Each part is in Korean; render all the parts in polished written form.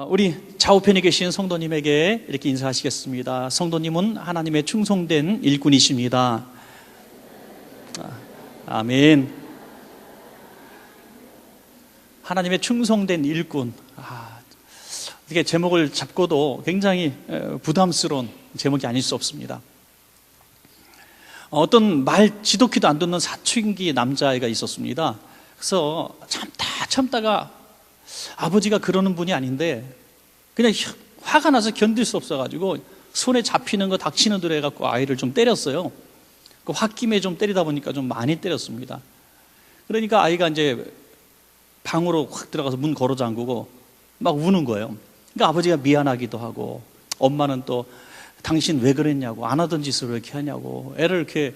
우리 좌우편에 계신 성도님에게 이렇게 인사하시겠습니다. 성도님은 하나님의 충성된 일꾼이십니다. 아멘. 하나님의 충성된 일꾼. 이게 제목을 잡고도 굉장히 부담스러운 제목이 아닐 수 없습니다. 어떤 말 지독히도 안 듣는 사춘기 남자애가 있었습니다. 그래서 참다가 아버지가 그러는 분이 아닌데 그냥 화가 나서 견딜 수 없어가지고 손에 잡히는 거 닥치는 대로 해갖고 아이를 좀 때렸어요. 그 홧김에 좀 때리다 보니까 좀 많이 때렸습니다. 그러니까 아이가 이제 방으로 확 들어가서 문 걸어 잠그고 막 우는 거예요. 그러니까 아버지가 미안하기도 하고, 엄마는 또 당신 왜 그랬냐고, 안 하던 짓을 왜 이렇게 하냐고, 애를 이렇게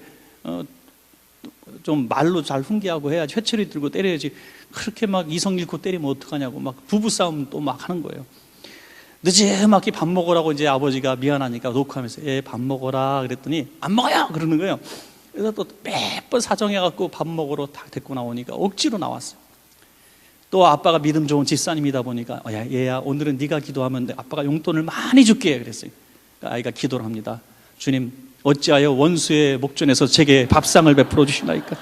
좀 말로 잘 훈계하고 해야지, 회초리 들고 때려야지, 그렇게 막 이성 잃고 때리면 어떡하냐고 막 부부싸움 또 막 하는 거예요. 늦지막히 밥 먹으라고 이제 아버지가 미안하니까 녹화하면서 밥 먹어라 그랬더니 안 먹어요 그러는 거예요. 그래서 또 몇 번 사정해갖고 밥 먹으러 다 데리고 나오니까 억지로 나왔어요. 또 아빠가 믿음 좋은 집사님이다 보니까 얘야 오늘은 네가 기도하면 돼. 아빠가 용돈을 많이 줄게 그랬어요. 그러니까 아이가 기도를 합니다. 주님 어찌하여 원수의 목전에서 제게 밥상을 베풀어 주시나이까.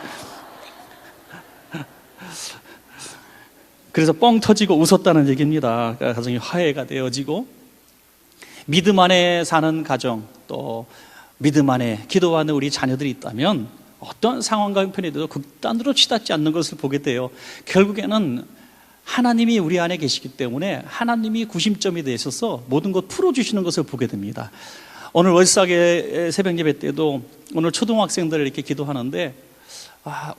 그래서 뻥 터지고 웃었다는 얘기입니다. 가정이 화해가 되어지고, 믿음 안에 사는 가정, 또 믿음 안에 기도하는 우리 자녀들이 있다면 어떤 상황과 형편에도 극단으로 치닫지 않는 것을 보게 돼요. 결국에는 하나님이 우리 안에 계시기 때문에 하나님이 구심점이 되셔서 모든 것 풀어주시는 것을 보게 됩니다. 오늘 월삭의 새벽 예배 때도 오늘 초등학생들 이렇게 기도하는데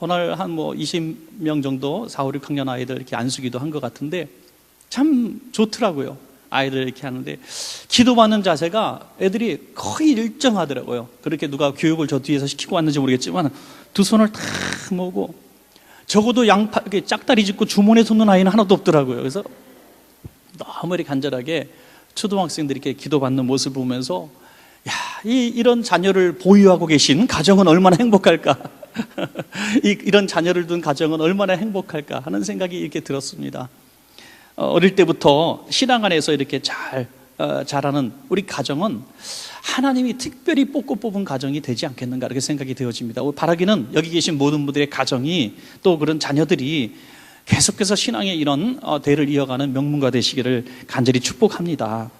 오늘 한 20명 정도 4, 5, 6학년 아이들 이렇게 안수기도 한 것 같은데 참 좋더라고요. 아이들 이렇게 하는데 기도받는 자세가 애들이 거의 일정하더라고요. 그렇게 누가 교육을 저 뒤에서 시키고 왔는지 모르겠지만 두 손을 다 모으고, 적어도 양팔 이렇게 짝다리 짚고 주머니에 쏟는 아이는 하나도 없더라고요. 그래서 너무 이렇게 간절하게 초등학생들이 이렇게 기도받는 모습을 보면서 이런 자녀를 보유하고 계신 가정은 얼마나 행복할까. 이런 자녀를 둔 가정은 얼마나 행복할까 하는 생각이 이렇게 들었습니다. 어릴 때부터 신앙 안에서 이렇게 잘 자라는 우리 가정은 하나님이 특별히 뽑은 가정이 되지 않겠는가 이렇게 생각이 되어집니다. 바라기는 여기 계신 모든 분들의 가정이, 또 그런 자녀들이 계속해서 신앙의 이런 대를 이어가는 명문가 되시기를 간절히 축복합니다.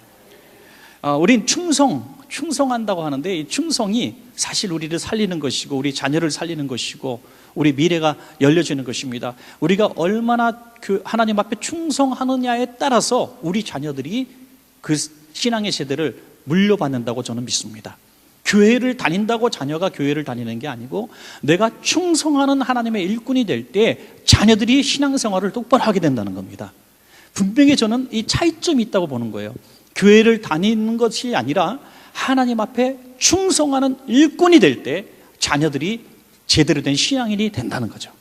우린 충성한다고 하는데 이 충성이 사실 우리를 살리는 것이고 우리 자녀를 살리는 것이고 우리 미래가 열려지는 것입니다. 우리가 얼마나 하나님 앞에 충성하느냐에 따라서 우리 자녀들이 그 신앙의 세대를 물려받는다고 저는 믿습니다. 교회를 다닌다고 자녀가 교회를 다니는 게 아니고, 내가 충성하는 하나님의 일꾼이 될 때 자녀들이 신앙생활을 똑바로 하게 된다는 겁니다. 분명히 저는 이 차이점이 있다고 보는 거예요. 교회를 다니는 것이 아니라 하나님 앞에 충성하는 일꾼이 될 때 자녀들이 제대로 된 신앙인이 된다는 거죠.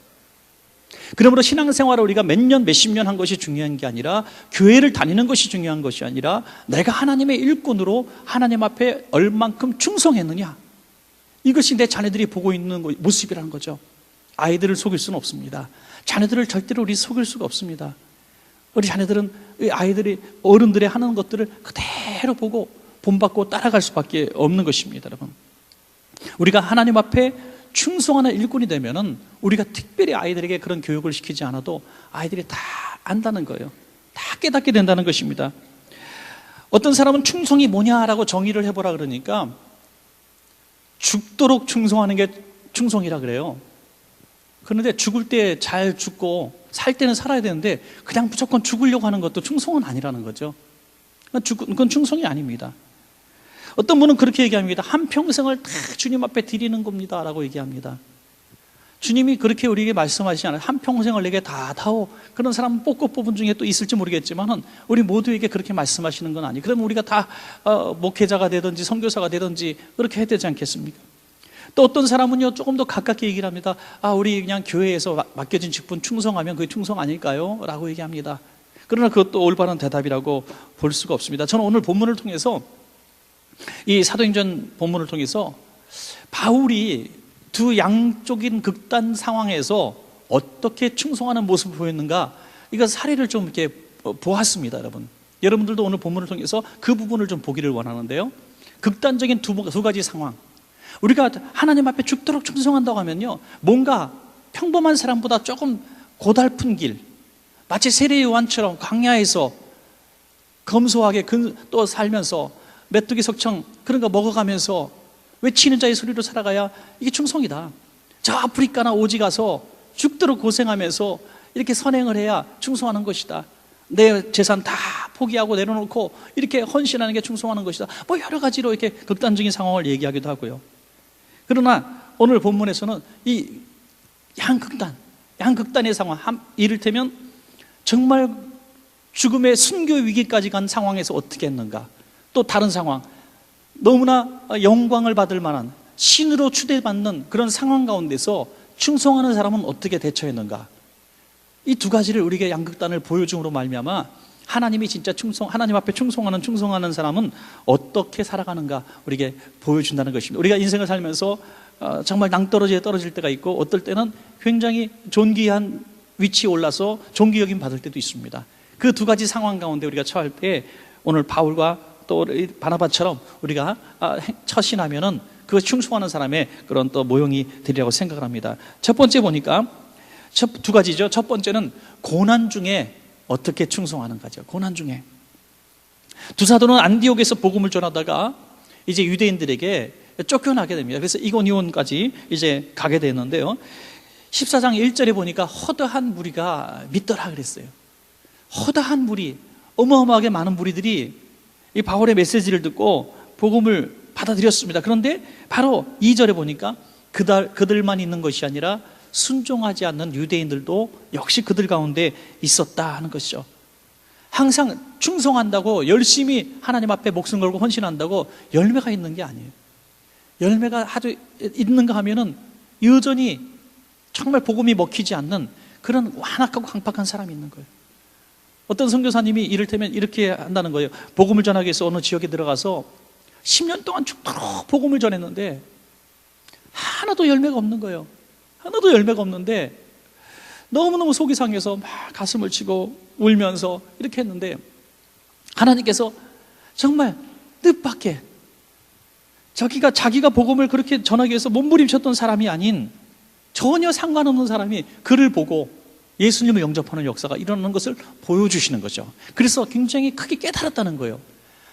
그러므로 신앙생활을 우리가 몇 년 몇십 년 한 것이 중요한 게 아니라, 교회를 다니는 것이 중요한 것이 아니라, 내가 하나님의 일꾼으로 하나님 앞에 얼만큼 충성했느냐, 이것이 내 자녀들이 보고 있는 모습이라는 거죠. 아이들을 속일 수는 없습니다. 자녀들을 절대로 우리 속일 수가 없습니다. 우리 자녀들은 아이들이 어른들의 하는 것들을 그대로 보고 본받고 따라갈 수밖에 없는 것입니다. 여러분, 우리가 하나님 앞에 충성하는 일꾼이 되면은 우리가 특별히 아이들에게 그런 교육을 시키지 않아도 아이들이 다 안다는 거예요. 다 깨닫게 된다는 것입니다. 어떤 사람은 충성이 뭐냐라고 정의를 해보라 그러니까 죽도록 충성하는 게 충성이라 그래요. 그런데 죽을 때 잘 죽고 살 때는 살아야 되는데 그냥 무조건 죽으려고 하는 것도 충성은 아니라는 거죠. 그건 충성이 아닙니다. 어떤 분은 그렇게 얘기합니다. 한평생을 다 주님 앞에 드리는 겁니다 라고 얘기합니다. 주님이 그렇게 우리에게 말씀하시지 않아요. 한평생을 내게 다 다오. 그런 사람은 뽑은 중에 또 있을지 모르겠지만 우리 모두에게 그렇게 말씀하시는 건 아니에요. 그러면 우리가 다 목회자가 되든지 선교사가 되든지 그렇게 해야 되지 않겠습니까? 또 어떤 사람은요, 조금 더 가깝게 얘기를 합니다. 우리 그냥 교회에서 맡겨진 직분 충성하면 그게 충성 아닐까요? 라고 얘기합니다. 그러나 그것도 올바른 대답이라고 볼 수가 없습니다. 저는 오늘 본문을 통해서, 이 사도행전 본문을 통해서 바울이 두 양쪽인 극단 상황에서 어떻게 충성하는 모습을 보였는가, 이거 사례를 좀 이렇게 보았습니다. 여러분, 여러분들도 오늘 본문을 통해서 그 부분을 좀 보기를 원하는데요. 극단적인 두 가지 상황. 우리가 하나님 앞에 죽도록 충성한다고 하면요, 뭔가 평범한 사람보다 조금 고달픈 길, 마치 세례 요한처럼 광야에서 검소하게 또 살면서 메뚜기 석청 그런 거 먹어가면서 외치는 자의 소리로 살아가야 이게 충성이다. 저 아프리카나 오지 가서 죽도록 고생하면서 이렇게 선행을 해야 충성하는 것이다. 내 재산 다 포기하고 내려놓고 이렇게 헌신하는 게 충성하는 것이다. 뭐 여러 가지로 이렇게 극단적인 상황을 얘기하기도 하고요. 그러나 오늘 본문에서는 이 양극단의 상황, 이를테면 정말 죽음의 순교 위기까지 간 상황에서 어떻게 했는가, 또 다른 상황, 너무나 영광을 받을 만한 신으로 추대받는 그런 상황 가운데서 충성하는 사람은 어떻게 대처했는가, 이 두 가지를 우리에게 양극단을 보여줌으로 말미암아 하나님이 진짜 하나님 앞에 충성하는 사람은 어떻게 살아가는가 우리에게 보여준다는 것입니다. 우리가 인생을 살면서 정말 낭떠러지에 떨어질 때가 있고, 어떨 때는 굉장히 존귀한 위치에 올라서 존귀 여김 받을 때도 있습니다. 그 두 가지 상황 가운데 우리가 처할 때 오늘 바울과 또 바나바처럼 우리가 처신하면은 그 충성하는 사람의 그런 또 모형이 되리라고 생각을 합니다. 첫 번째 보니까 두 가지죠. 첫 번째는 고난 중에 어떻게 충성하는가죠. 고난 중에. 두 사도는 안디옥에서 복음을 전하다가 이제 유대인들에게 쫓겨나게 됩니다. 그래서 이고니온까지 이제 가게 되는데요. 14장 1절에 보니까 허다한 무리가 믿더라 그랬어요. 허다한 무리, 어마어마하게 많은 무리들이 이 바울의 메시지를 듣고 복음을 받아들였습니다. 그런데 바로 2절에 보니까 그들만 있는 것이 아니라 순종하지 않는 유대인들도 역시 그들 가운데 있었다 하는 것이죠. 항상 충성한다고 열심히 하나님 앞에 목숨 걸고 헌신한다고 열매가 있는 게 아니에요. 열매가 아주 있는가 하면은 여전히 정말 복음이 먹히지 않는 그런 완악하고 강팍한 사람이 있는 거예요. 어떤 선교사님이 이를테면 이렇게 한다는 거예요. 복음을 전하기 위해서 어느 지역에 들어가서 10년 동안 죽도록 복음을 전했는데 하나도 열매가 없는 거예요. 하나도 열매가 없는데 너무너무 속이 상해서 막 가슴을 치고 울면서 이렇게 했는데 하나님께서 정말 뜻밖의, 자기가 복음을 그렇게 전하기 위해서 몸부림쳤던 사람이 아닌 전혀 상관없는 사람이 그를 보고 예수님을 영접하는 역사가 일어나는 것을 보여주시는 거죠. 그래서 굉장히 크게 깨달았다는 거예요.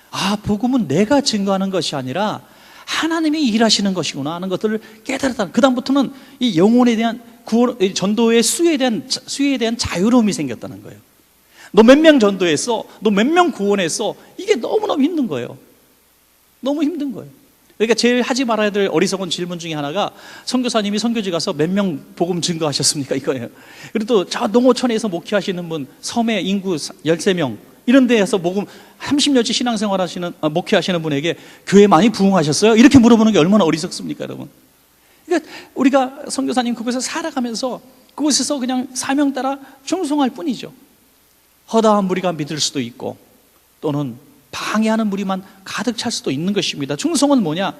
아, 복음은 내가 증거하는 것이 아니라 하나님이 일하시는 것이구나 하는 것들을 깨달았다. 그 다음부터는 이 영혼에 대한 구원, 전도의 수에 대한 자유로움이 생겼다는 거예요. 너 몇 명 전도했어? 너 몇 명 구원했어? 이게 너무너무 힘든 거예요. 너무 힘든 거예요. 그러니까 제일 하지 말아야 될 어리석은 질문 중에 하나가, 선교사님이 선교지 가서 몇 명 복음 증거하셨습니까? 이거예요. 그리고 또 저 농어촌에서 목회하시는 분, 섬의 인구 13명 이런 데에서 복음 30년째 신앙생활 목회하시는 분에게 교회 많이 부흥하셨어요? 이렇게 물어보는 게 얼마나 어리석습니까, 여러분? 그러니까 우리가 선교사님 그곳에서 살아가면서 그곳에서 그냥 사명 따라 충성할 뿐이죠. 허다한 무리가 믿을 수도 있고 또는 방해하는 무리만 가득 찰 수도 있는 것입니다. 충성은 뭐냐?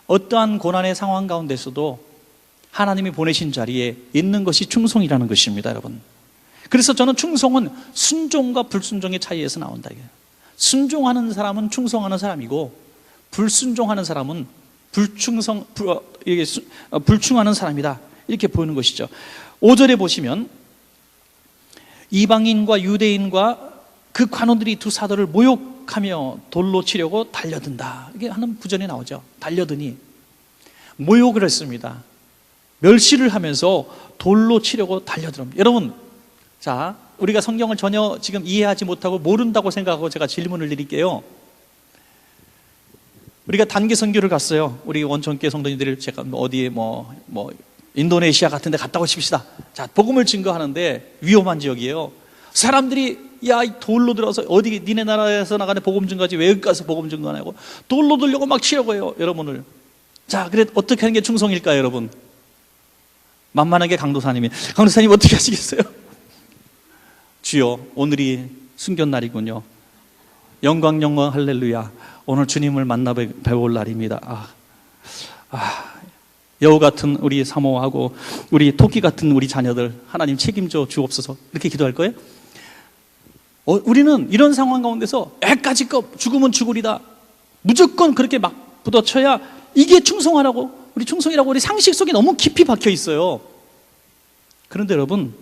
어떠한 고난의 상황 가운데서도 하나님이 보내신 자리에 있는 것이 충성이라는 것입니다, 여러분. 그래서 저는 충성은 순종과 불순종의 차이에서 나온다. 순종하는 사람은 충성하는 사람이고 불순종하는 사람은 불충하는 사람이다. 이렇게 보이는 것이죠. 5절에 보시면 이방인과 유대인과 그 관원들이 두 사도를 모욕하며 돌로 치려고 달려든다. 이게 하는 부전이 나오죠. 달려드니 모욕을 했습니다. 멸시를 하면서 돌로 치려고 달려듭니다. 여러분, 자, 우리가 성경을 전혀 지금 이해하지 못하고 모른다고 생각하고 제가 질문을 드릴게요. 우리가 단기 선교를 갔어요. 우리 원천교회 성도님들이 제가 어디에 인도네시아 같은 데 갔다고 칩시다. 자, 복음을 증거하는데 위험한 지역이에요. 사람들이 야, 이 돌로 들어서 어디 니네 나라에서 나가는 복음 증거하지 왜 여기 가서 복음 증거하냐고 돌로 들려고 막 치려고 해요, 여러분을. 자, 그래 어떻게 하는 게 충성일까요, 여러분? 만만하게 강도사님 어떻게 하시겠어요? 주여, 오늘이 순견날이군요. 영광 할렐루야. 오늘 주님을 만나 뵈올 날입니다. 여우 같은 우리 사모하고 우리 토끼 같은 우리 자녀들 하나님 책임져 주옵소서. 이렇게 기도할 거예요? 우리는 이런 상황 가운데서 애까지 죽으면 죽으리다, 무조건 그렇게 막 부딪혀야 이게 충성하라고, 우리 충성이라고 우리 상식 속에 너무 깊이 박혀 있어요. 그런데 여러분,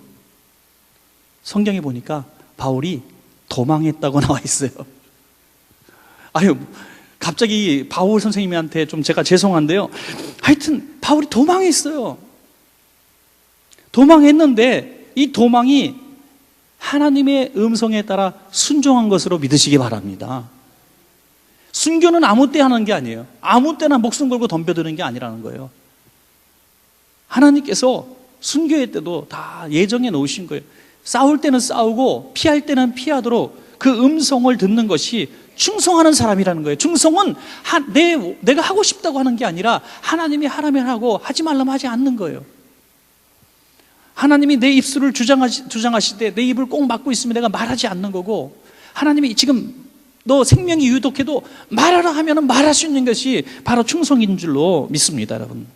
성경에 보니까 바울이 도망했다고 나와 있어요. 아유, 갑자기 바울 선생님한테 좀 제가 죄송한데요, 하여튼 바울이 도망했어요. 도망했는데 이 도망이 하나님의 음성에 따라 순종한 것으로 믿으시기 바랍니다. 순교는 아무 때 하는 게 아니에요. 아무 때나 목숨 걸고 덤벼드는 게 아니라는 거예요. 하나님께서 순교의 때도 다 예정해 놓으신 거예요. 싸울 때는 싸우고 피할 때는 피하도록 그 음성을 듣는 것이 충성하는 사람이라는 거예요. 충성은 내가 하고 싶다고 하는 게 아니라 하나님이 하라면 하고 하지 말라면 하지 않는 거예요. 하나님이 내 입술을 주장하실 때 내 입을 꼭 막고 있으면 내가 말하지 않는 거고, 하나님이 지금 너 생명이 유독해도 말하라 하면 말할 수 있는 것이 바로 충성인 줄로 믿습니다. 여러분,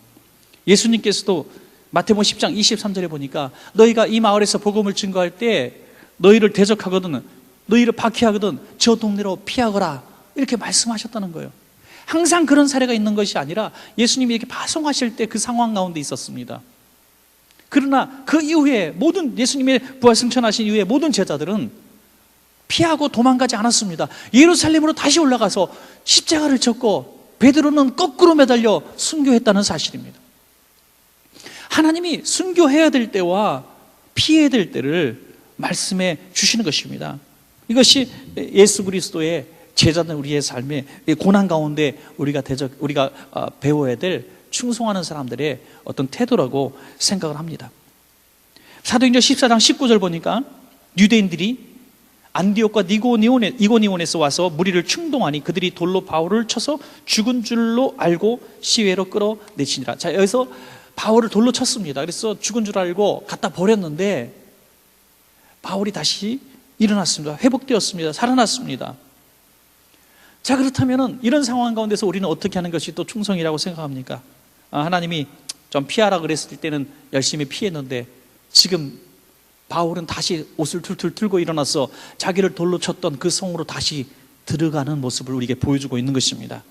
예수님께서도 마태복음 10장 23절에 보니까 너희가 이 마을에서 복음을 증거할 때 너희를 대적하거든, 너희를 박해하거든 저 동네로 피하거라, 이렇게 말씀하셨다는 거예요. 항상 그런 사례가 있는 것이 아니라 예수님이 이렇게 파송하실 때 그 상황 가운데 있었습니다. 그러나 그 이후에 모든, 예수님의 부활 승천하신 이후에 모든 제자들은 피하고 도망가지 않았습니다. 예루살렘으로 다시 올라가서 십자가를 졌고 베드로는 거꾸로 매달려 순교했다는 사실입니다. 하나님이 순교해야 될 때와 피해야 될 때를 말씀해 주시는 것입니다. 이것이 예수 그리스도의 제자된 우리의 삶의 고난 가운데 우리가 배워야 될 충성하는 사람들의 어떤 태도라고 생각을 합니다. 사도행전 14장 19절 보니까 유대인들이 안디옥과 이고니온에서 와서 무리를 충동하니 그들이 돌로 바울을 쳐서 죽은 줄로 알고 시외로 끌어내치니라. 자, 여기서 바울을 돌로 쳤습니다. 그래서 죽은 줄 알고 갖다 버렸는데 바울이 다시 일어났습니다. 회복되었습니다. 살아났습니다. 자, 그렇다면 이런 상황 가운데서 우리는 어떻게 하는 것이 또 충성이라고 생각합니까? 하나님이 좀 피하라 그랬을 때는 열심히 피했는데 지금 바울은 다시 옷을 툴툴 틀고 일어나서 자기를 돌로 쳤던 그 성으로 다시 들어가는 모습을 우리에게 보여주고 있는 것입니다.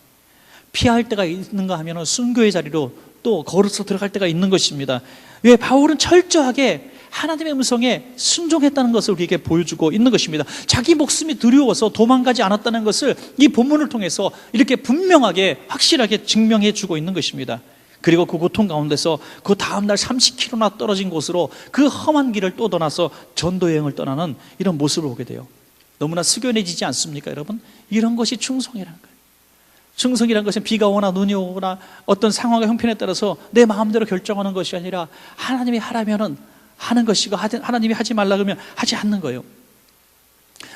피할 때가 있는가 하면 순교의 자리로 또 걸어서 들어갈 때가 있는 것입니다. 왜? 바울은 철저하게 하나님의 음성에 순종했다는 것을 우리에게 보여주고 있는 것입니다. 자기 목숨이 두려워서 도망가지 않았다는 것을 이 본문을 통해서 이렇게 분명하게 확실하게 증명해 주고 있는 것입니다. 그리고 그 고통 가운데서 그 다음날 30km나 떨어진 곳으로 그 험한 길을 또 떠나서 전도여행을 떠나는 이런 모습을 보게 돼요. 너무나 숙연해지지 않습니까, 여러분? 이런 것이 충성이라는 거예요. 충성이라는 것은 비가 오거나 눈이 오거나 어떤 상황의 형편에 따라서 내 마음대로 결정하는 것이 아니라 하나님이 하라면은 하는 것이고 하나님이 하지 말라 그러면 하지 않는 거예요.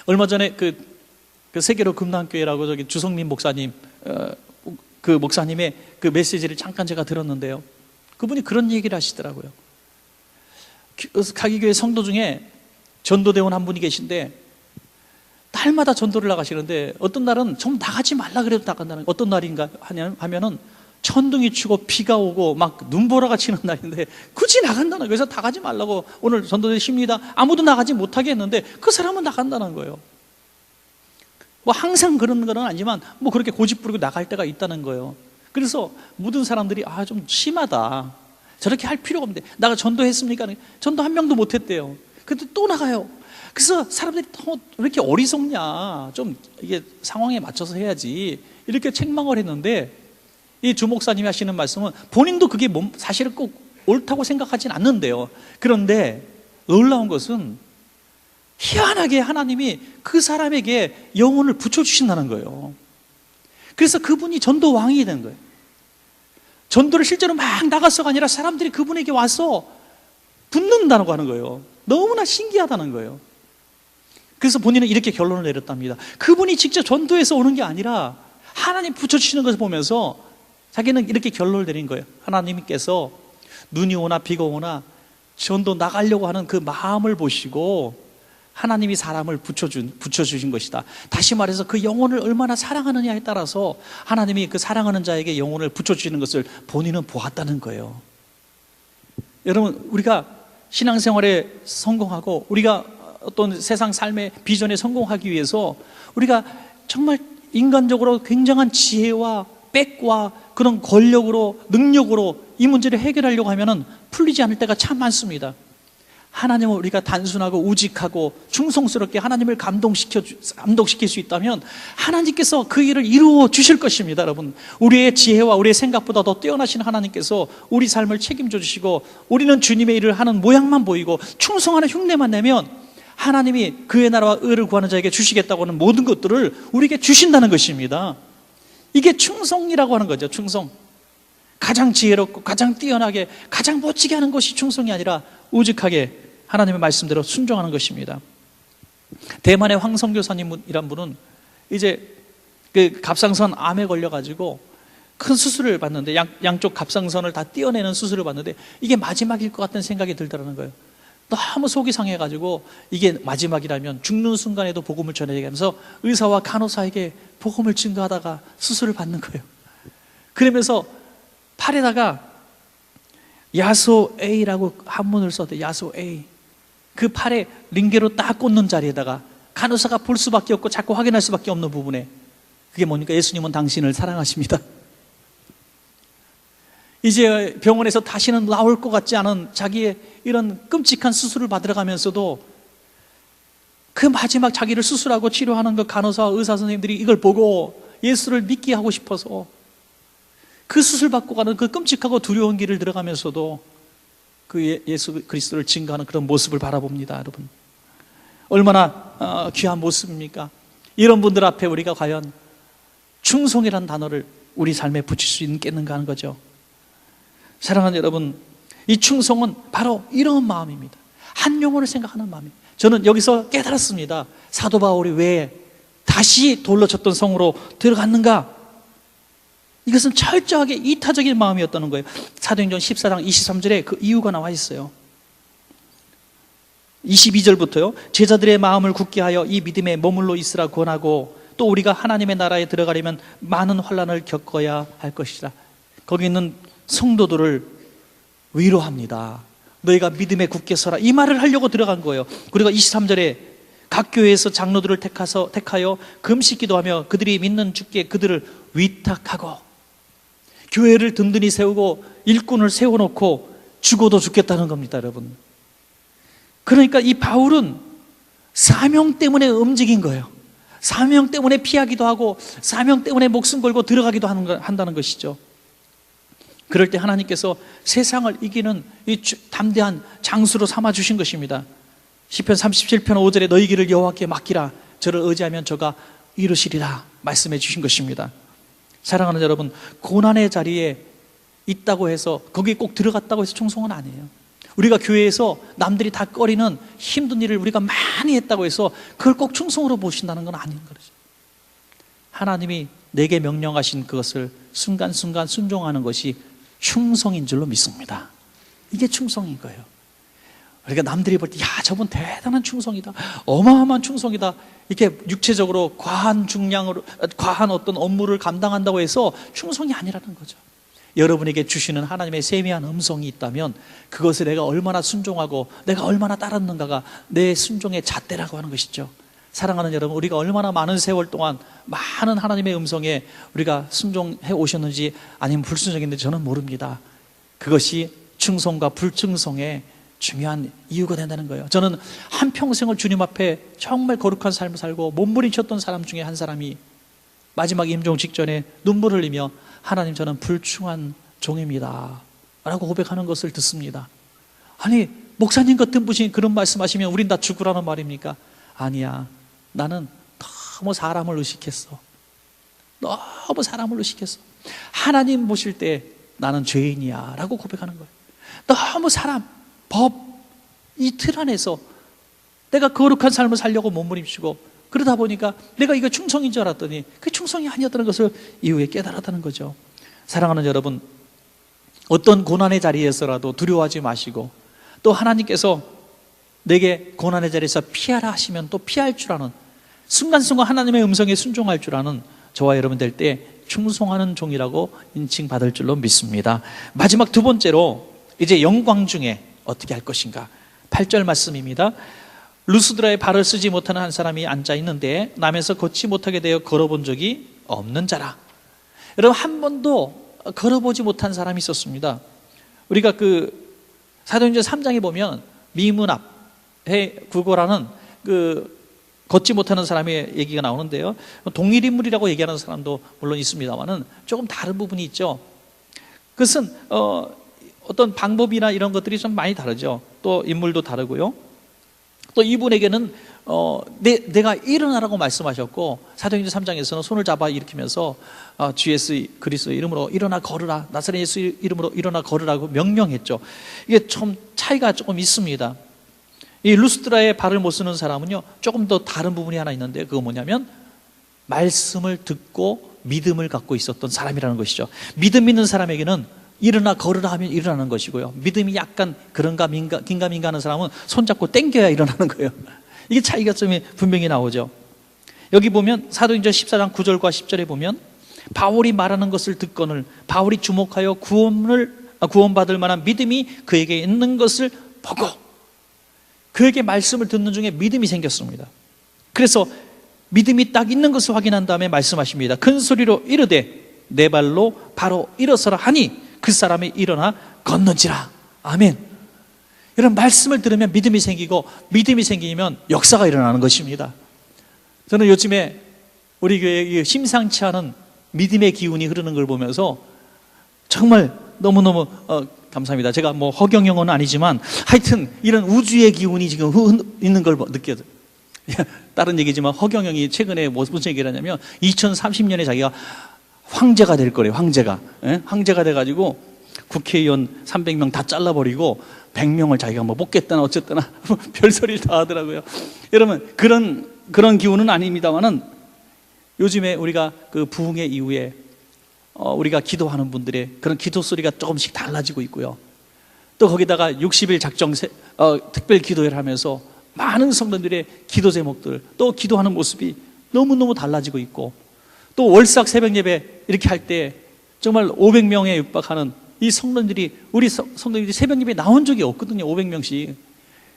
얼마 전에 그 세계로 금남교회라고 저기 주성민 목사님, 그 목사님의 그 메시지를 잠깐 제가 들었는데요, 그분이 그런 얘기를 하시더라고요. 가기 교회 성도 중에 전도대원 한 분이 계신데 날마다 전도를 나가시는데 어떤 날은 좀 나가지 말라 그래도 나간다는, 어떤 날인가 하면은 천둥이 치고 비가 오고 막 눈보라가 치는 날인데 굳이 나간다는 거예요. 그래서 나가지 말라고 오늘 전도대 쉽니다, 아무도 나가지 못하게 했는데 그 사람은 나간다는 거예요. 뭐 항상 그런 건 아니지만 뭐 그렇게 고집 부리고 나갈 때가 있다는 거예요. 그래서 모든 사람들이 좀 심하다, 저렇게 할 필요가 없는데 나가 전도했습니까? 전도 한 명도 못했대요. 근데 또 나가요. 그래서 사람들이 왜 이렇게 어리석냐, 좀 이게 상황에 맞춰서 해야지, 이렇게 책망을 했는데 이 주 목사님이 하시는 말씀은 본인도 그게 사실은 꼭 옳다고 생각하진 않는데요. 그런데 놀라운 것은 희한하게 하나님이 그 사람에게 영혼을 붙여주신다는 거예요. 그래서 그분이 전도왕이 된 거예요. 전도를 실제로 막 나가서가 아니라 사람들이 그분에게 와서 붙는다고 하는 거예요. 너무나 신기하다는 거예요. 그래서 본인은 이렇게 결론을 내렸답니다. 그분이 직접 전도해서 오는 게 아니라 하나님 붙여주시는 것을 보면서 자기는 이렇게 결론을 내린 거예요. 하나님께서 눈이 오나 비가 오나 전도 나가려고 하는 그 마음을 보시고 하나님이 사람을 붙여주신 것이다. 다시 말해서 그 영혼을 얼마나 사랑하느냐에 따라서 하나님이 그 사랑하는 자에게 영혼을 붙여주시는 것을 본인은 보았다는 거예요. 여러분, 우리가 신앙생활에 성공하고 우리가 어떤 세상 삶의 비전에 성공하기 위해서 우리가 정말 인간적으로 굉장한 지혜와 빽과 그런 권력으로, 능력으로 이 문제를 해결하려고 하면은 풀리지 않을 때가 참 많습니다. 하나님은 우리가 단순하고 우직하고 충성스럽게 하나님을 감동시킬 수 있다면 하나님께서 그 일을 이루어 주실 것입니다. 여러분, 우리의 지혜와 우리의 생각보다 더 뛰어나신 하나님께서 우리 삶을 책임져 주시고, 우리는 주님의 일을 하는 모양만 보이고 충성하는 흉내만 내면 하나님이 그의 나라와 의를 구하는 자에게 주시겠다고 하는 모든 것들을 우리에게 주신다는 것입니다. 이게 충성이라고 하는 거죠. 충성. 가장 지혜롭고 가장 뛰어나게 가장 멋지게 하는 것이 충성이 아니라 우직하게 하나님의 말씀대로 순종하는 것입니다. 대만의 황성교사님이란 분은 이제 그 갑상선 암에 걸려가지고 큰 수술을 받는데, 양쪽 갑상선을 다 떼어내는 수술을 받는데 이게 마지막일 것 같은 생각이 들더라는 거예요. 너무 속이 상해가지고 이게 마지막이라면 죽는 순간에도 복음을 전해야하면서 의사와 간호사에게 복음을 증거하다가 수술을 받는 거예요. 그러면서 팔에다가 야소 A라고 한문을 써도 야소 A, 그 팔에 링게로 딱 꽂는 자리에다가 간호사가 볼 수밖에 없고 자꾸 확인할 수밖에 없는 부분에, 그게 뭡니까? 예수님은 당신을 사랑하십니다. 이제 병원에서 다시는 나올 것 같지 않은 자기의 이런 끔찍한 수술을 받으러 가면서도 그 마지막 자기를 수술하고 치료하는 그 간호사와 의사 선생님들이 이걸 보고 예수를 믿게 하고 싶어서 그 수술 받고 가는 그 끔찍하고 두려운 길을 들어가면서도 그 예수 그리스도를 증거하는 그런 모습을 바라봅니다. 여러분, 얼마나 귀한 모습입니까? 이런 분들 앞에 우리가 과연 충성이라는 단어를 우리 삶에 붙일 수 있겠는가 하는 거죠. 사랑하는 여러분, 이 충성은 바로 이런 마음입니다. 한 영혼을 생각하는 마음입니다. 저는 여기서 깨달았습니다. 사도 바울이 왜 다시 돌로 쳤던 성으로 들어갔는가? 이것은 철저하게 이타적인 마음이었다는 거예요. 사도행전 14장 23절에 그 이유가 나와 있어요. 22절부터요. 제자들의 마음을 굳게 하여 이 믿음에 머물러 있으라 권하고, 또 우리가 하나님의 나라에 들어가려면 많은 환난을 겪어야 할 것이라. 거기 있는 성도들을 위로합니다. 너희가 믿음에 굳게 서라, 이 말을 하려고 들어간 거예요. 그리고 23절에 각 교회에서 장로들을 택하여 금식 기도하며 그들이 믿는 주께 그들을 위탁하고, 교회를 든든히 세우고 일꾼을 세워놓고 죽어도 죽겠다는 겁니다. 여러분, 그러니까 이 바울은 사명 때문에 움직인 거예요. 사명 때문에 피하기도 하고 사명 때문에 목숨 걸고 들어가기도 한다는 것이죠. 그럴 때 하나님께서 세상을 이기는 이 담대한 장수로 삼아주신 것입니다. 시편 37편 5절에 너희 길을 여호와께 맡기라, 저를 의지하면 저가 이루시리라 말씀해 주신 것입니다. 사랑하는 여러분, 고난의 자리에 있다고 해서 거기에 꼭 들어갔다고 해서 충성은 아니에요. 우리가 교회에서 남들이 다 꺼리는 힘든 일을 우리가 많이 했다고 해서 그걸 꼭 충성으로 보신다는 건 아닌 거죠. 하나님이 내게 명령하신 그것을 순간순간 순종하는 것이 충성인 줄로 믿습니다. 이게 충성인 거예요. 우리가 남들이 볼 때 야, 저분 대단한 충성이다, 어마어마한 충성이다, 이렇게 육체적으로 과한 중량으로 과한 어떤 업무를 감당한다고 해서 충성이 아니라는 거죠. 여러분에게 주시는 하나님의 세미한 음성이 있다면 그것을 내가 얼마나 순종하고 내가 얼마나 따랐는가가 내 순종의 잣대라고 하는 것이죠. 사랑하는 여러분, 우리가 얼마나 많은 세월 동안 많은 하나님의 음성에 우리가 순종해 오셨는지 아니면 불순종했는지 저는 모릅니다. 그것이 충성과 불충성의 중요한 이유가 된다는 거예요. 저는 한평생을 주님 앞에 정말 거룩한 삶을 살고 몸부림쳤던 사람 중에 한 사람이 마지막 임종 직전에 눈물을 흘리며 하나님, 저는 불충한 종입니다 라고 고백하는 것을 듣습니다. 아니, 목사님 같은 분이 그런 말씀하시면 우린 다 죽으라는 말입니까? 아니야, 나는 너무 사람을 의식했어. 너무 사람을 의식했어. 하나님 보실 때 나는 죄인이야 라고 고백하는 거예요. 너무 사람, 법, 이 틀 안에서 내가 거룩한 삶을 살려고 몸부림치고 그러다 보니까 내가 이거 충성인 줄 알았더니 그게 충성이 아니었다는 것을 이후에 깨달았다는 거죠. 사랑하는 여러분, 어떤 고난의 자리에서라도 두려워하지 마시고, 또 하나님께서 내게 고난의 자리에서 피하라 하시면 또 피할 줄 아는, 순간순간 하나님의 음성에 순종할 줄 아는 저와 여러분 될 때 충성하는 종이라고 인칭받을 줄로 믿습니다. 마지막 두 번째로, 이제 영광 중에 어떻게 할 것인가. 8절 말씀입니다. 루스드라의 발을 쓰지 못하는 한 사람이 앉아 있는데 남에서 걷지 못하게 되어 걸어본 적이 없는 자라. 여러분, 한 번도 걸어보지 못한 사람이 있었습니다. 우리가 그 사도행전 3장에 보면 미문 앞에 구고라는 그 걷지 못하는 사람의 얘기가 나오는데요, 동일 인물이라고 얘기하는 사람도 물론 있습니다만은 조금 다른 부분이 있죠. 그것은 어떤 방법이나 이런 것들이 좀 많이 다르죠. 또 인물도 다르고요. 또 이분에게는 내가 일어나라고 말씀하셨고, 사도행전 3장에서는 손을 잡아 일으키면서 주 예수 그리스도의 이름으로 일어나 걸으라, 나사렛 예수 이름으로 일어나 걸으라고 명령했죠. 이게 좀 차이가 조금 있습니다. 이 루스드라의 발을 못 쓰는 사람은요, 조금 더 다른 부분이 하나 있는데, 그거 뭐냐면 말씀을 듣고 믿음을 갖고 있었던 사람이라는 것이죠. 믿음 있는 사람에게는 일어나 걸으라 하면 일어나는 것이고요, 믿음이 약간 긴가민가 하는 사람은 손잡고 땡겨야 일어나는 거예요. 이게 차이가 좀 분명히 나오죠. 여기 보면 사도행전 14장 9절과 10절에 보면 바울이 말하는 것을 듣거늘 바울이 주목하여 구원받을 만한 믿음이 그에게 있는 것을 보고, 그에게 말씀을 듣는 중에 믿음이 생겼습니다. 그래서 믿음이 딱 있는 것을 확인한 다음에 말씀하십니다. 큰 소리로 이르되 내 발로 바로 일어서라 하니 그 사람이 일어나 걷는지라. 아멘. 이런 말씀을 들으면 믿음이 생기고, 믿음이 생기면 역사가 일어나는 것입니다. 저는 요즘에 우리 교회에 심상치 않은 믿음의 기운이 흐르는 걸 보면서 정말 너무너무 감사합니다. 제가 뭐 허경영은 아니지만 하여튼 이런 우주의 기운이 지금 있는 걸 느껴요. 다른 얘기지만 허경영이 최근에 무슨 얘기를 하냐면 2030년에 자기가 황제가 될 거래요. 황제가 돼가지고 국회의원 300명 다 잘라버리고 100명을 자기가 뭐 뽑겠다나 어쨌거나 별소리를 다 하더라고요. 여러분, 그런 기운은 아닙니다만은 요즘에 우리가 그 부흥회 이후에 우리가 기도하는 분들의 그런 기도 소리가 조금씩 달라지고 있고요. 또 거기다가 60일 작정 특별 기도회를 하면서 많은 성도들의 기도 제목들, 또 기도하는 모습이 너무너무 달라지고 있고, 또 월삭 새벽 예배 이렇게 할 때 정말 500명에 육박하는 이 성도들이, 우리 성도들이 새벽 예배에 나온 적이 없거든요. 500명씩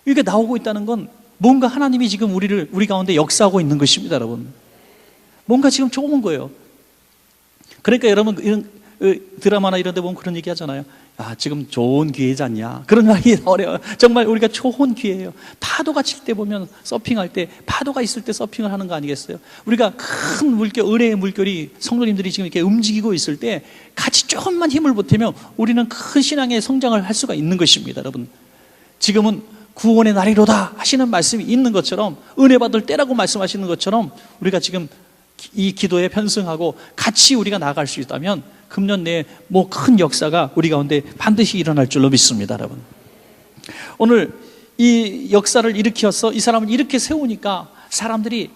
이렇게 나오고 있다는 건 뭔가 하나님이 지금 우리 가운데 역사하고 있는 것입니다. 여러분, 뭔가 지금 좋은 거예요. 그러니까 여러분, 이런 드라마나 이런 데 보면 그런 얘기 하잖아요. 지금 좋은 기회지 않냐, 그런 말이 어려워요. 정말 우리가 좋은 기회예요. 파도가 칠 때 보면, 서핑할 때 파도가 있을 때 서핑을 하는 거 아니겠어요? 우리가 큰 물결, 의뢰의 물결이 성도님들이 지금 이렇게 움직이고 있을 때 같이 조금만 힘을 보태면 우리는 큰 신앙의 성장을 할 수가 있는 것입니다. 여러분, 지금은 구원의 날이로다 하시는 말씀이 있는 것처럼, 은혜 받을 때라고 말씀하시는 것처럼, 우리가 지금 이 기도에 편승하고 같이 우리가 나아갈 수 있다면 금년 내에 뭐 큰 역사가 우리 가운데 반드시 일어날 줄로 믿습니다. 여러분, 오늘 이 역사를 일으켜서 이 사람을 이렇게 세우니까 사람들이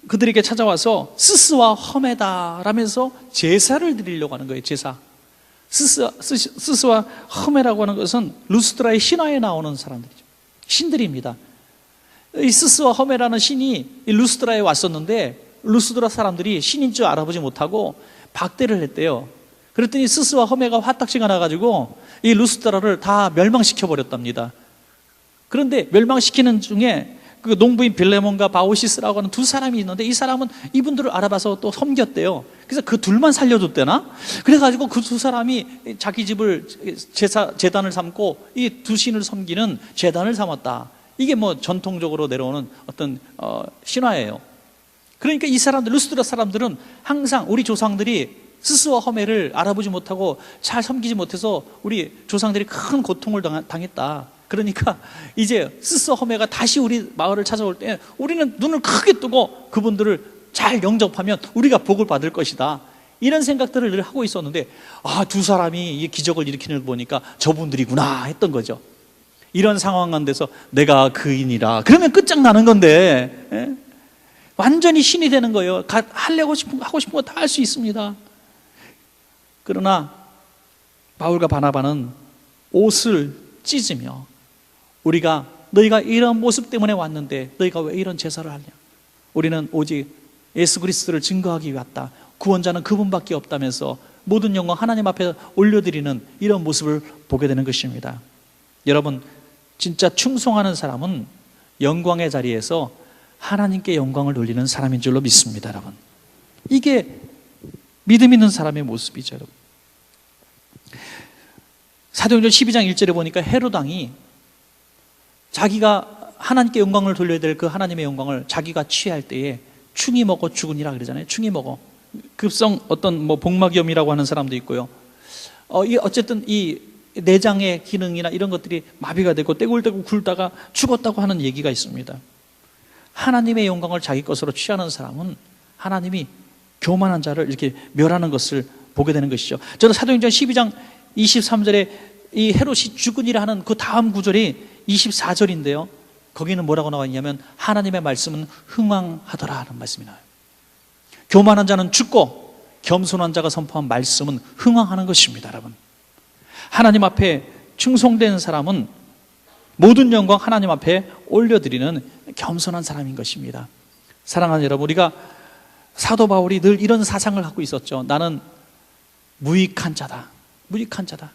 그들에게 찾아와서 스스와 험해다 라면서 제사를 드리려고 하는 거예요. 제사. 스스와 험해라고 하는 것은 루스드라의 신화에 나오는 사람들이죠. 신들입니다. 이 스스와 험해라는 신이 이 루스드라에 왔었는데, 루스드라 사람들이 신인 줄 알아보지 못하고 박대를 했대요. 그랬더니 스스와 험해가 화딱지가 나가지고 이 루스드라를 다 멸망시켜 버렸답니다. 그런데 멸망시키는 중에 그 농부인 빌레몬과 바오시스라고 하는 두 사람이 있는데, 이 사람은 이분들을 알아봐서 또 섬겼대요. 그래서 그 둘만 살려줬대나? 그래가지고 그 두 사람이 자기 집을 제단을 삼고 이 두 신을 섬기는 제단을 삼았다. 이게 뭐 전통적으로 내려오는 어떤 신화예요. 그러니까 이 사람들, 루스드라 사람들은 항상 우리 조상들이 스스와 험해를 알아보지 못하고 잘 섬기지 못해서 우리 조상들이 큰 고통을 당했다. 그러니까 이제 스스와 험해가 다시 우리 마을을 찾아올 때 우리는 눈을 크게 뜨고 그분들을 잘 영접하면 우리가 복을 받을 것이다. 이런 생각들을 늘 하고 있었는데, 두 사람이 이 기적을 일으키는 걸 보니까 저분들이구나 했던 거죠. 이런 상황 가운데서 내가 그인이라 그러면 끝장나는 건데, 완전히 신이 되는 거예요. 하고 싶은 거 다 할 수 있습니다. 그러나 바울과 바나바는 옷을 찢으며, 너희가 이런 모습 때문에 왔는데 너희가 왜 이런 제사를 하냐? 우리는 오직 예수 그리스도를 증거하기 위해 왔다. 구원자는 그분밖에 없다면서 모든 영광 하나님 앞에 올려드리는 이런 모습을 보게 되는 것입니다. 여러분, 진짜 충성하는 사람은 영광의 자리에서 하나님께 영광을 돌리는 사람인 줄로 믿습니다, 여러분. 이게 믿음 있는 사람의 모습이죠, 여러분. 사도행전 12장 1절에 보니까 헤롯 왕이 자기가 하나님께 영광을 돌려야 될 그 하나님의 영광을 자기가 취할 때에 충이 먹어 죽으니라 그러잖아요. 충이 먹어. 급성 어떤 복막염이라고 하는 사람도 있고요. 어쨌든 이 내장의 기능이나 이런 것들이 마비가 되고 떼굴떼굴 굴다가 죽었다고 하는 얘기가 있습니다. 하나님의 영광을 자기 것으로 취하는 사람은 하나님이 교만한 자를 이렇게 멸하는 것을 보게 되는 것이죠. 저는 사도행전 12장 23절에 이 헤롯이 죽으니라 하는 그 다음 구절이 24절인데요. 거기는 뭐라고 나와 있냐면 하나님의 말씀은 흥왕하더라 하는 말씀이 나와요. 교만한 자는 죽고 겸손한 자가 선포한 말씀은 흥왕하는 것입니다, 여러분. 하나님 앞에 충성된 사람은 모든 영광 하나님 앞에 올려드리는 겸손한 사람인 것입니다. 사랑하는 여러분, 우리가 사도 바울이 늘 이런 사상을 갖고 있었죠. 나는 무익한 자다. 무익한 자다.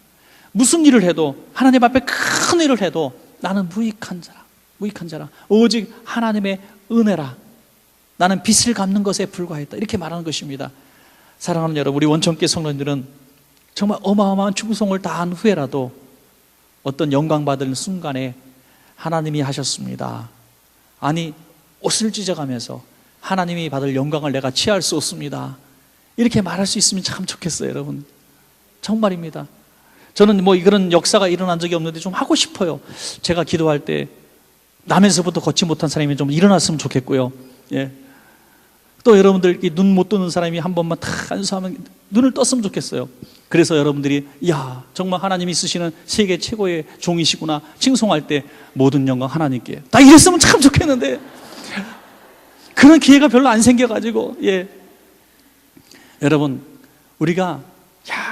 무슨 일을 해도, 하나님 앞에 큰 일을 해도 나는 무익한 자라. 무익한 자라. 오직 하나님의 은혜라. 나는 빚을 갚는 것에 불과했다. 이렇게 말하는 것입니다. 사랑하는 여러분, 우리 원천교 성도님들은 정말 어마어마한 충성을 다한 후에라도 어떤 영광 받을 순간에 하나님이 하셨습니다. 아니, 옷을 찢어가면서 하나님이 받을 영광을 내가 취할 수 없습니다. 이렇게 말할 수 있으면 참 좋겠어요, 여러분. 정말입니다. 저는 그런 역사가 일어난 적이 없는데 좀 하고 싶어요. 제가 기도할 때 남에서부터 걷지 못한 사람이 좀 일어났으면 좋겠고요. 예. 또 여러분들 눈 못 뜨는 사람이 한 번만 탁 안수하면 눈을 떴으면 좋겠어요. 그래서 여러분들이 야, 정말 하나님이 쓰시는 세계 최고의 종이시구나 칭송할 때 모든 영광 하나님께, 나 이랬으면 참 좋겠는데 그런 기회가 별로 안 생겨가지고. 예. 여러분, 우리가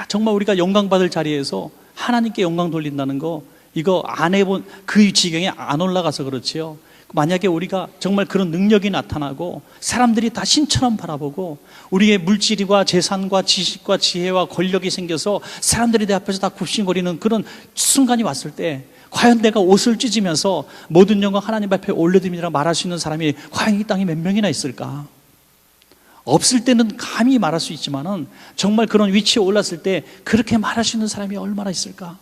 정말 우리가 영광 받을 자리에서 하나님께 영광 돌린다는 거, 이거 안 해본 그 지경에 안 올라가서 그렇지요. 만약에 우리가 정말 그런 능력이 나타나고 사람들이 다 신처럼 바라보고 우리의 물질과 재산과 지식과 지혜와 권력이 생겨서 사람들이 내 앞에서 다 굽신거리는 그런 순간이 왔을 때, 과연 내가 옷을 찢으면서 모든 영광 하나님 앞에 올려드립니다 말할 수 있는 사람이 과연 이 땅에 몇 명이나 있을까? 없을 때는 감히 말할 수 있지만은 정말 그런 위치에 올랐을 때 그렇게 말할 수 있는 사람이 얼마나 있을까?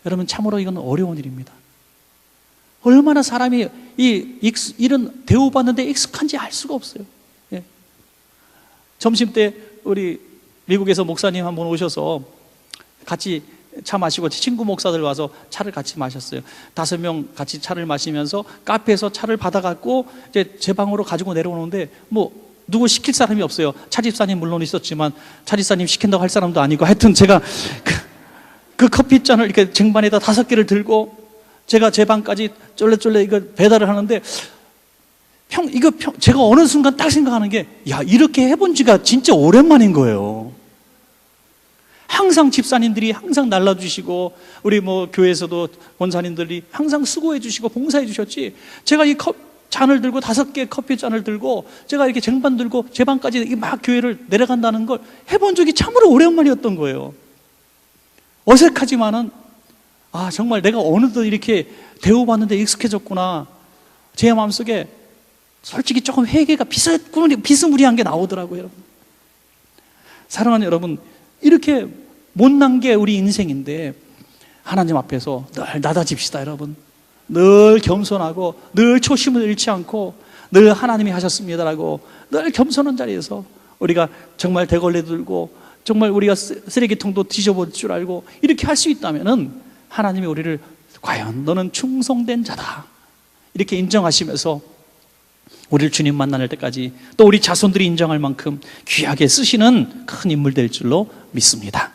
여러분, 참으로 이건 어려운 일입니다. 얼마나 사람이 이런 대우받는데 익숙한지 알 수가 없어요. 예. 점심 때 우리 미국에서 목사님 한 분 오셔서 같이 차 마시고 친구 목사들 와서 차를 같이 마셨어요. 5명 같이 차를 마시면서 카페에서 차를 받아갖고 이제 제 방으로 가지고 내려오는데 누구 시킬 사람이 없어요. 차집사님 물론 있었지만 차집사님 시킨다고 할 사람도 아니고, 하여튼 제가 그 커피잔을 이렇게 쟁반에다 5개를 들고 제가 제 방까지 쫄래쫄래 이거 배달을 하는데 제가 어느 순간 딱 생각하는 게, 야, 이렇게 해본 지가 진짜 오랜만인 거예요. 항상 집사님들이 항상 날라주시고 우리 교회에서도 권사님들이 항상 수고해 주시고 봉사해 주셨지, 제가 이 잔을 들고 5개 커피 잔을 들고 제가 이렇게 쟁반 들고 제 방까지 막 교회를 내려간다는 걸 해본 적이 참으로 오랜만이었던 거예요. 어색하지만은 정말 내가 어느덧 이렇게 대우받는데 익숙해졌구나. 제 마음속에 솔직히 조금 회개가 비스무리한 게 나오더라고요, 여러분. 사랑하는 여러분, 이렇게 못난 게 우리 인생인데 하나님 앞에서 늘 낮아집시다, 여러분. 늘 겸손하고 늘 초심을 잃지 않고 늘 하나님이 하셨습니다라고 늘 겸손한 자리에서 우리가 정말 대걸레 들고 정말 우리가 쓰레기통도 뒤져볼 줄 알고 이렇게 할 수 있다면은 하나님이 우리를 과연 너는 충성된 자다 이렇게 인정하시면서 우리를 주님 만날 때까지 또 우리 자손들이 인정할 만큼 귀하게 쓰시는 큰 인물 될 줄로 믿습니다.